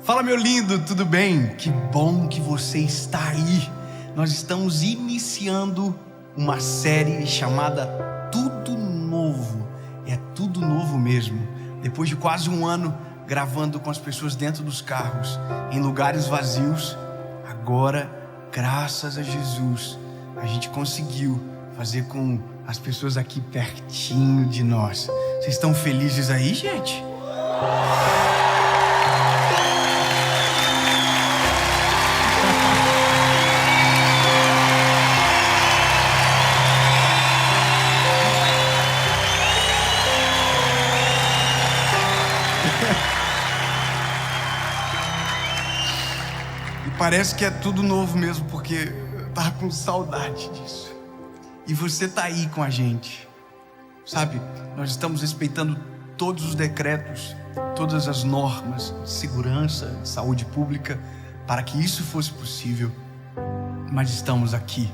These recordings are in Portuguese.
Fala, meu lindo, tudo bem? Que bom que você está aí. Nós estamos iniciando uma série chamada Tudo Novo. É tudo novo mesmo. Depois de quase um ano gravando com as pessoas dentro dos carros, em lugares vazios, agora, graças a Jesus, a gente conseguiu fazer com as pessoas aqui pertinho de nós. Vocês estão felizes aí, gente? Parece que é tudo novo mesmo, porque eu tava com saudade disso. E você tá aí com a gente, sabe? Nós estamos respeitando todos os decretos, todas as normas de segurança, de saúde pública, para que isso fosse possível. Mas estamos aqui,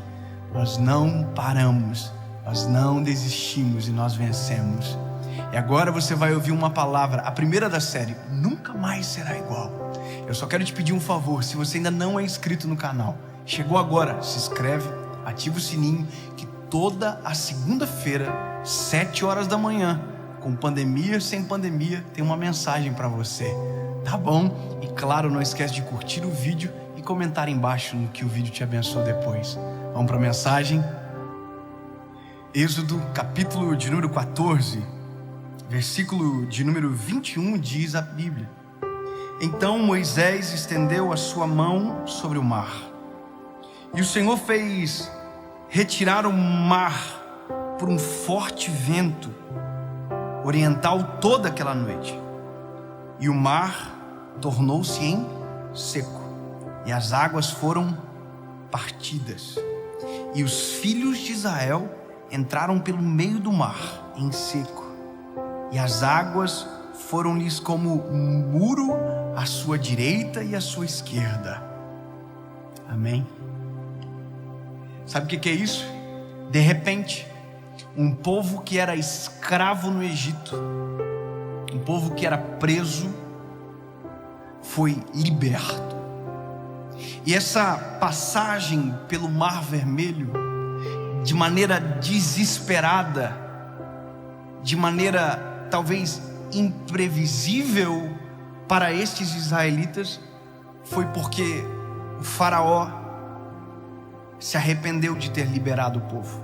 nós não paramos, nós não desistimos e nós vencemos. E agora você vai ouvir uma palavra, a primeira da série, nunca mais será igual. Eu só quero te pedir um favor, se você ainda não é inscrito no canal, chegou agora, se inscreve, ativa o sininho, que toda a segunda-feira, 7 horas da manhã, com pandemia, sem pandemia, tem uma mensagem para você, tá bom? E claro, não esquece de curtir o vídeo e comentar embaixo no que o vídeo te abençoou depois. Vamos para a mensagem? Êxodo, capítulo de número 14, versículo de número 21, diz a Bíblia: Então Moisés estendeu a sua mão sobre o mar, e o Senhor fez retirar o mar por um forte vento oriental toda aquela noite, e o mar tornou-se em seco, e as águas foram partidas, e os filhos de Israel entraram pelo meio do mar em seco, e as águas foram-lhes como um muro à sua direita e à sua esquerda. Amém? Sabe o que é isso? De repente, um povo que era escravo no Egito, um povo que era preso, foi liberto. E essa passagem pelo Mar Vermelho, de maneira desesperada, de maneira talvez imprevisível para estes israelitas, foi porque o faraó se arrependeu de ter liberado o povo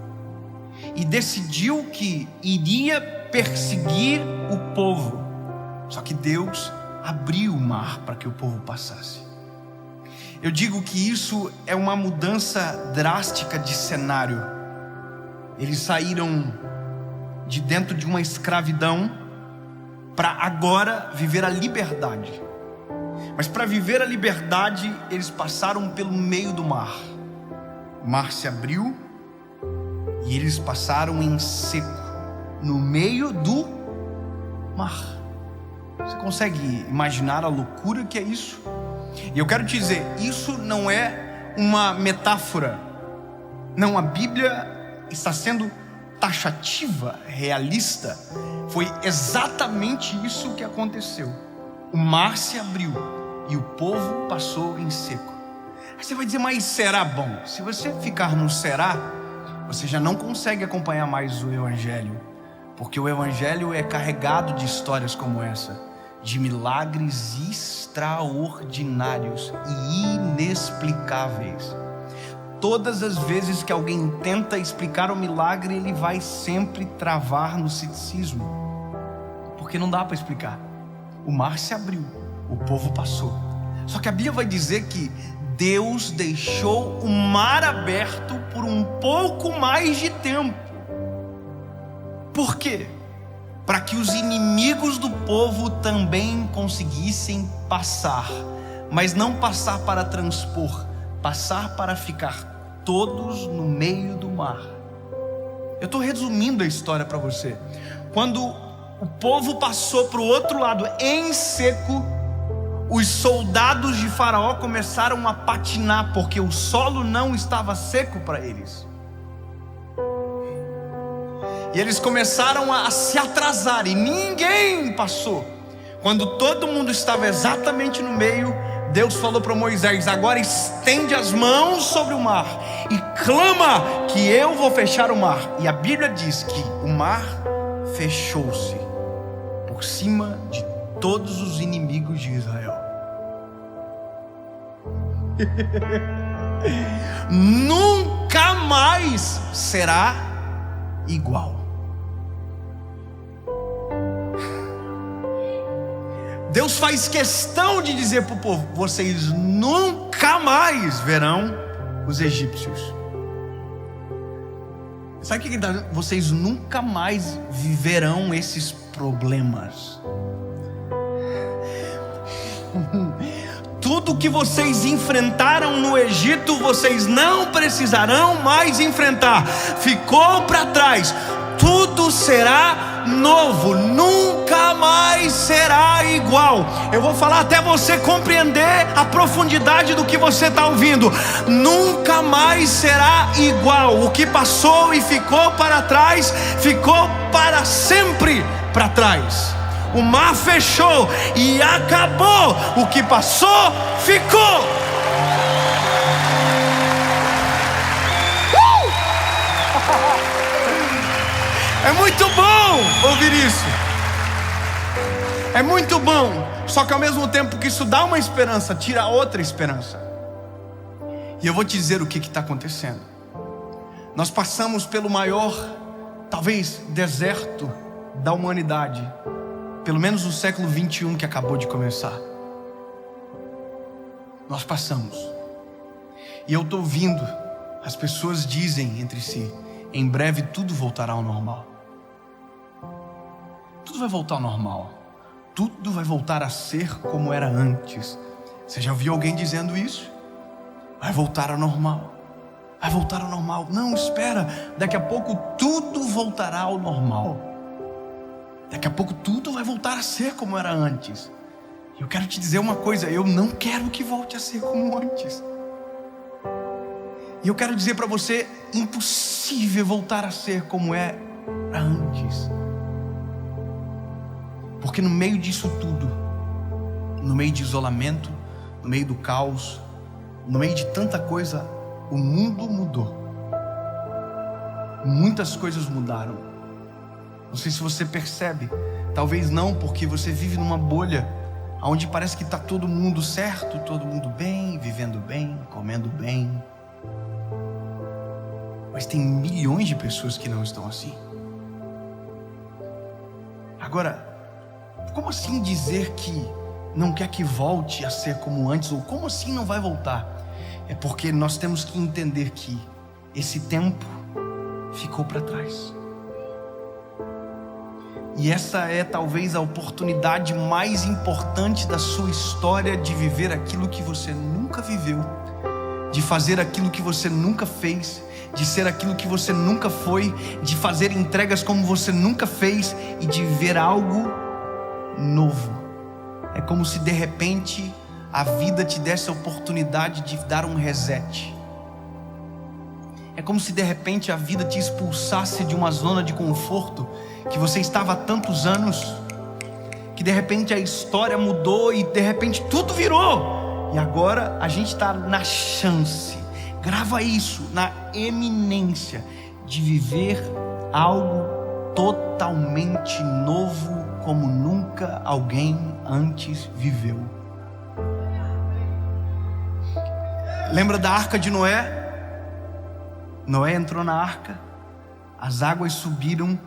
e decidiu que iria perseguir o povo. Só que Deus abriu o mar para que o povo passasse. Eu digo que isso é uma mudança drástica de cenário. Eles saíram de dentro de uma escravidão para agora viver a liberdade. Mas para viver a liberdade, eles passaram pelo meio do mar. O mar se abriu e eles passaram em seco, no meio do mar. Você consegue imaginar a loucura que é isso? E eu quero te dizer, isso não é uma metáfora. Não, a Bíblia está sendo taxativa, realista. Foi exatamente isso que aconteceu. O mar se abriu e o povo passou em seco. Aí você vai dizer, mas será bom? Se você ficar no será, você já não consegue acompanhar mais o Evangelho, porque o Evangelho é carregado de histórias como essa, de milagres extraordinários e inexplicáveis. Todas as vezes que alguém tenta explicar o milagre, ele vai sempre travar no ceticismo, porque não dá para explicar. O mar se abriu, o povo passou. Só que a Bíblia vai dizer que Deus deixou o mar aberto por um pouco mais de tempo. Por quê? Para que os inimigos do povo também conseguissem passar, mas não passar para transpor, passar para ficar todos no meio do mar. Eu estou resumindo a história para você. Quando o povo passou para o outro lado em seco, os soldados de Faraó começaram a patinar, porque o solo não estava seco para eles. E eles começaram a se atrasar e ninguém passou. quando todo mundo estava exatamente no meio, Deus falou para Moisés: agora estende as mãos sobre o mar e clama que eu vou fechar o mar. E a Bíblia diz que o mar fechou-se por cima de todos os inimigos de Israel. Nunca mais será igual. Deus faz questão de dizer para o povo: vocês nunca mais verão os egípcios. Sabe o que ele está dizendo? Vocês nunca mais viverão esses problemas. Tudo que vocês enfrentaram no Egito, vocês não precisarão mais enfrentar. Ficou para trás. Tudo será novo, nunca mais será igual. Eu vou falar até você compreender a profundidade do que você está ouvindo. Nunca mais será igual. O que passou e ficou para trás, ficou para sempre para trás. O mar fechou e acabou. O que passou, ficou. É muito bom ouvir isso. É muito bom. Só que ao mesmo tempo que isso dá uma esperança, tira outra esperança. E eu vou te dizer o que está acontecendo. Nós passamos pelo maior, talvez, deserto da humanidade. Pelo menos no século 21 que acabou de começar. Nós passamos. E eu estou ouvindo, as pessoas dizem entre si: em breve tudo voltará ao normal. Tudo vai voltar ao normal. Tudo vai voltar a ser como era antes. Você já ouviu alguém dizendo isso? Vai voltar ao normal. Vai voltar ao normal. Não, espera. Daqui a pouco tudo voltará ao normal. Daqui a pouco tudo vai voltar a ser como era antes. E eu quero te dizer uma coisa: eu não quero que volte a ser como antes. E eu quero dizer para você: impossível voltar a ser como era antes. Porque no meio disso tudo, no meio de isolamento, no meio do caos, no meio de tanta coisa, o mundo mudou. Muitas coisas mudaram. Não sei se você percebe, talvez não, porque você vive numa bolha onde parece que está todo mundo certo, todo mundo bem, vivendo bem, comendo bem. Mas tem milhões de pessoas que não estão assim. Agora, como assim dizer que não quer que volte a ser como antes? Ou como assim não vai voltar? É porque nós temos que entender que esse tempo ficou para trás. E essa é talvez a oportunidade mais importante da sua história, de viver aquilo que você nunca viveu, de fazer aquilo que você nunca fez, de ser aquilo que você nunca foi, de fazer entregas como você nunca fez e de viver algo novo. É como se de repente a vida te desse a oportunidade de dar um reset. É como se de repente a vida te expulsasse de uma zona de conforto que você estava há tantos anos, que de repente a história mudou e de repente tudo virou. E agora a gente está na chance, grava isso, na eminência de viver algo totalmente novo, como nunca alguém antes viveu. Lembra da arca de Noé? Noé entrou na arca, as águas subiram,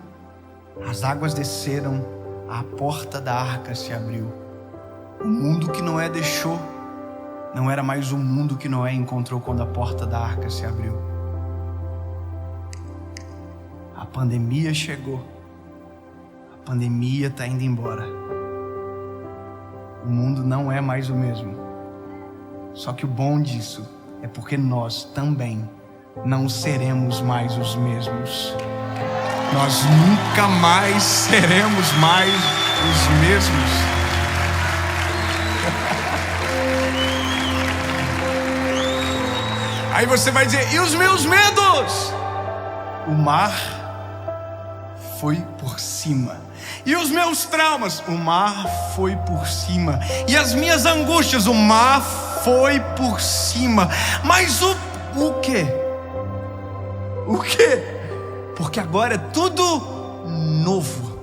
as águas desceram, a porta da arca se abriu. O mundo que Noé deixou não era mais o mundo que Noé encontrou quando a porta da arca se abriu. A pandemia chegou. A pandemia está indo embora. O mundo não é mais o mesmo. Só que o bom disso é porque nós também não seremos mais os mesmos. Nós nunca mais seremos mais os mesmos. Aí você vai dizer: e os meus medos? O mar foi por cima. E os meus traumas, o mar foi por cima. E as minhas angústias, o mar foi por cima. Mas o quê? O quê? Porque agora é tudo novo.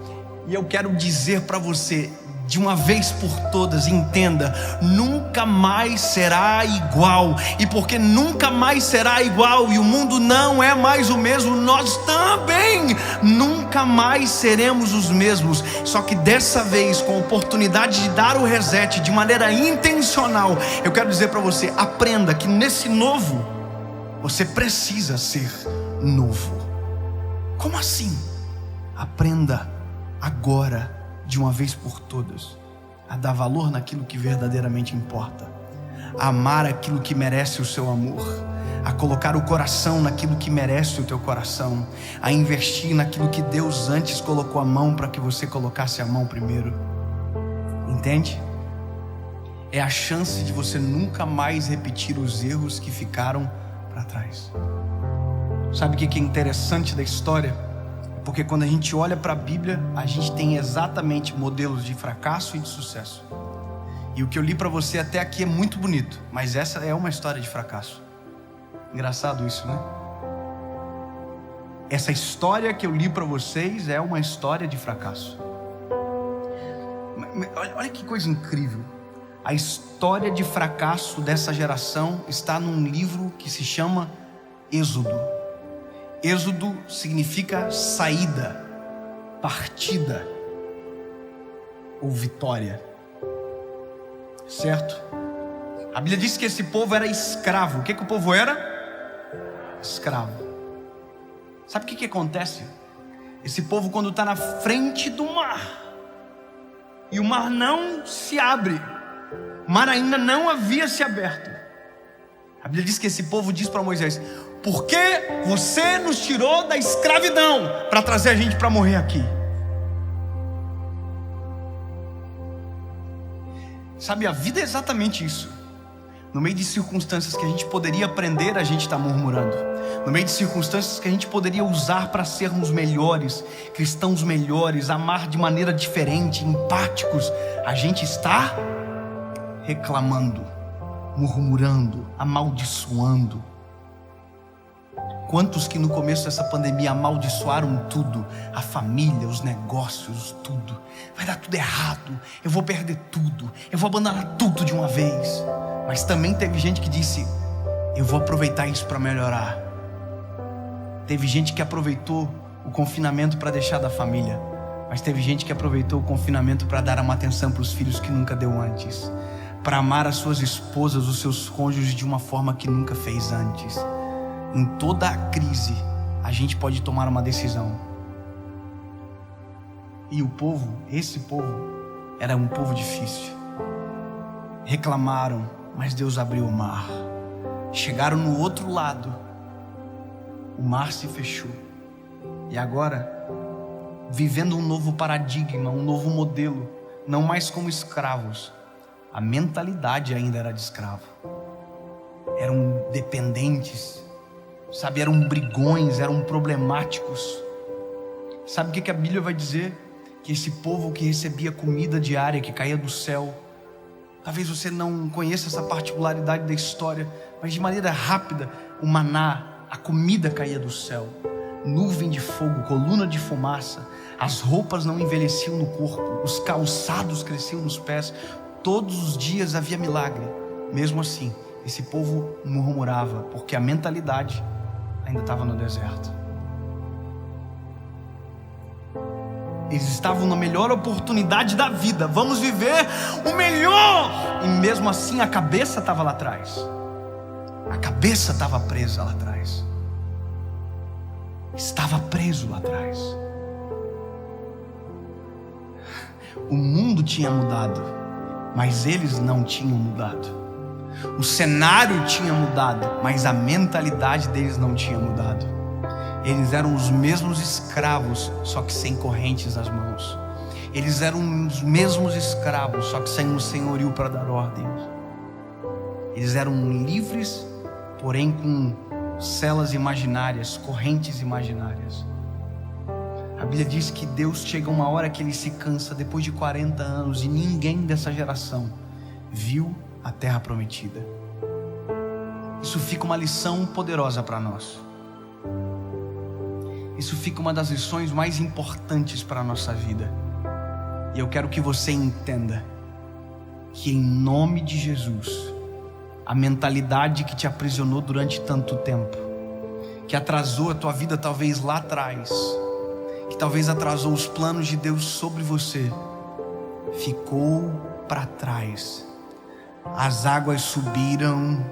E eu quero dizer para você, de uma vez por todas, entenda: nunca mais será igual. E porque nunca mais será igual e o mundo não é mais o mesmo, nós também nunca mais seremos os mesmos. Só que dessa vez, com a oportunidade de dar o reset de maneira intencional, eu quero dizer para você: aprenda que nesse novo você precisa ser novo. Como assim? Aprenda agora, de uma vez por todas, a dar valor naquilo que verdadeiramente importa, a amar aquilo que merece o seu amor, a colocar o coração naquilo que merece o teu coração, a investir naquilo que Deus antes colocou a mão para que você colocasse a mão primeiro. Entende? É a chance de você nunca mais repetir os erros que ficaram para trás. Sabe o que é interessante da história? Porque quando a gente olha para a Bíblia, a gente tem exatamente modelos de fracasso e de sucesso. E o que eu li para você até aqui é muito bonito, mas essa é uma história de fracasso. Engraçado isso, né? Essa história que eu li para vocês é uma história de fracasso. Olha que coisa incrível. A história de fracasso dessa geração está num livro que se chama Êxodo. Êxodo significa saída, partida ou vitória, certo? A Bíblia diz que esse povo era escravo. O que o povo era? Escravo. Sabe o que acontece? Esse povo, quando está na frente do mar e o mar não se abre, o mar ainda não havia se aberto, a Bíblia diz que esse povo diz para Moisés: por que você nos tirou da escravidão para trazer a gente para morrer aqui? Sabe, a vida é exatamente isso. No meio de circunstâncias que a gente poderia aprender, a gente está murmurando. No meio de circunstâncias que a gente poderia usar para sermos melhores, cristãos melhores, amar de maneira diferente, empáticos, a gente está reclamando, murmurando, amaldiçoando. Quantos que no começo dessa pandemia amaldiçoaram tudo, a família, os negócios, tudo. Vai dar tudo errado, eu vou perder tudo, eu vou abandonar tudo de uma vez. Mas também teve gente que disse: eu vou aproveitar isso para melhorar. Teve gente que aproveitou o confinamento para deixar da família, mas teve gente que aproveitou o confinamento para dar uma atenção para os filhos que nunca deu antes, para amar as suas esposas, os seus cônjuges de uma forma que nunca fez antes. Em toda a crise, a gente pode tomar uma decisão. E o povo, esse povo, era um povo difícil. Reclamaram, mas Deus abriu o mar. Chegaram no outro lado, o mar se fechou. E agora, vivendo um novo paradigma, um novo modelo, não mais como escravos. A mentalidade ainda era de escravo. Eram dependentes, sabe, eram brigões, eram problemáticos. Sabe o que a Bíblia vai dizer? Que esse povo que recebia comida diária, que caía do céu, talvez você não conheça essa particularidade da história, mas de maneira rápida, o maná, a comida caía do céu, nuvem de fogo, coluna de fumaça, as roupas não envelheciam no corpo, os calçados cresciam nos pés, todos os dias havia milagre. Mesmo assim, esse povo murmurava, porque a mentalidade ainda estava no deserto. Eles estavam na melhor oportunidade da vida. Vamos viver o melhor. E mesmo assim a cabeça estava lá atrás. A cabeça estava presa lá atrás. Estava preso lá atrás. O mundo tinha mudado, mas eles não tinham mudado. O cenário tinha mudado, mas a mentalidade deles não tinha mudado. Eles eram os mesmos escravos, só que sem correntes nas mãos. Eles eram os mesmos escravos, só que sem um senhorio para dar ordens. Eles eram livres, porém com celas imaginárias, correntes imaginárias. A A Bíblia diz que Deus chega uma hora que Ele se cansa depois de 40 anos e ninguém dessa geração viu a terra prometida. Isso fica uma lição poderosa para nós. Isso fica uma das lições mais importantes para a nossa vida. E eu quero que você entenda que em nome de Jesus, a mentalidade que te aprisionou durante tanto tempo, que atrasou a tua vida talvez lá atrás, que talvez atrasou os planos de Deus sobre você, ficou para trás. As águas subiram,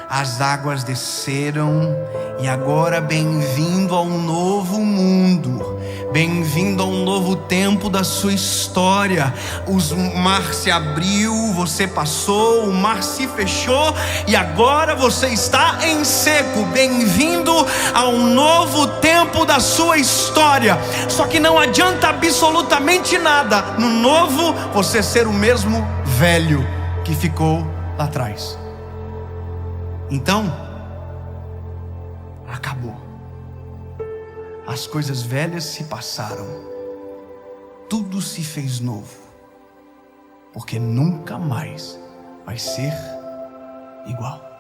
as águas desceram, e agora bem-vindo a um novo mundo, bem-vindo a um novo tempo da sua história. O mar se abriu, você passou, o mar se fechou e agora você está em seco. Bem-vindo a um novo tempo da sua história. Só que não adianta absolutamente nada no novo você ser o mesmo velho que ficou lá atrás. Então, acabou. As coisas velhas se passaram. Tudo se fez novo. Porque nunca mais vai ser igual.